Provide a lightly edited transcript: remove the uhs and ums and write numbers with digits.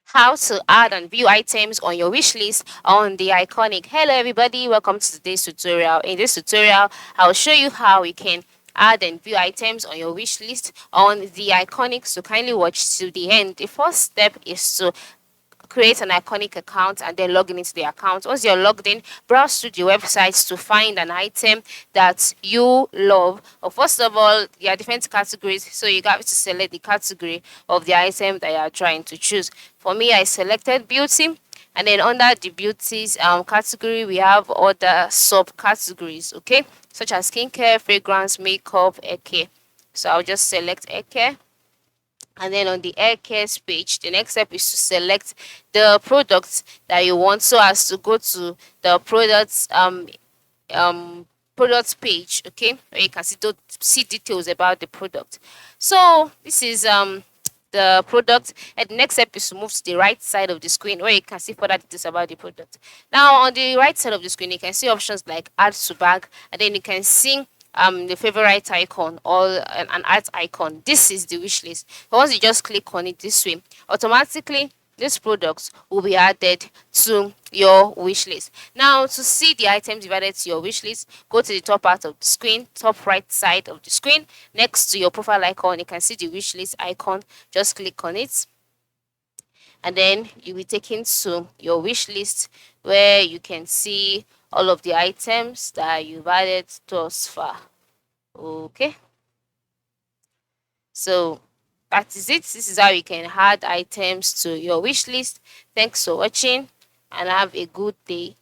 How to add and view items on your wish list on the Iconic. Hello everybody, welcome to today's tutorial. In this tutorial, I'll show you how you can add and view items on your wish list on the Iconic, so kindly watch to the end. The first step is to create an Iconic account and then log in into the account. Once you're logged in, browse through the websites to find an item that you love. Well, first of all, there are different categories, so you got to select the category of the item that you are trying to choose. For me, I selected beauty, and then under the beauties category, we have other subcategories, okay, such as skincare, fragrance, makeup, hair care. So I'll just select hair care, and then on the hair care page, the next step is to select the products that you want, so as to go to the um products page, okay, where you can see details about the product. So this is the product, and the next step is to move to the right side of the screen where you can see further details about the product. Now on the right side of the screen, you can see options like add to bag, and then you can see the favorite icon or an art icon. This is the wish list. Once you just click on it this way, automatically these products will be added to your wish list. Now, to see the items divided to your wish list, go to the top part of the screen, top right side of the screen, next to your profile icon. You can see the wish list icon. Just click on it, and then you'll be taken to your wish list where you can see all of the items that you've added thus far. Okay, so that is it. This is how you can add items to your wish list. Thanks for watching and have a good day.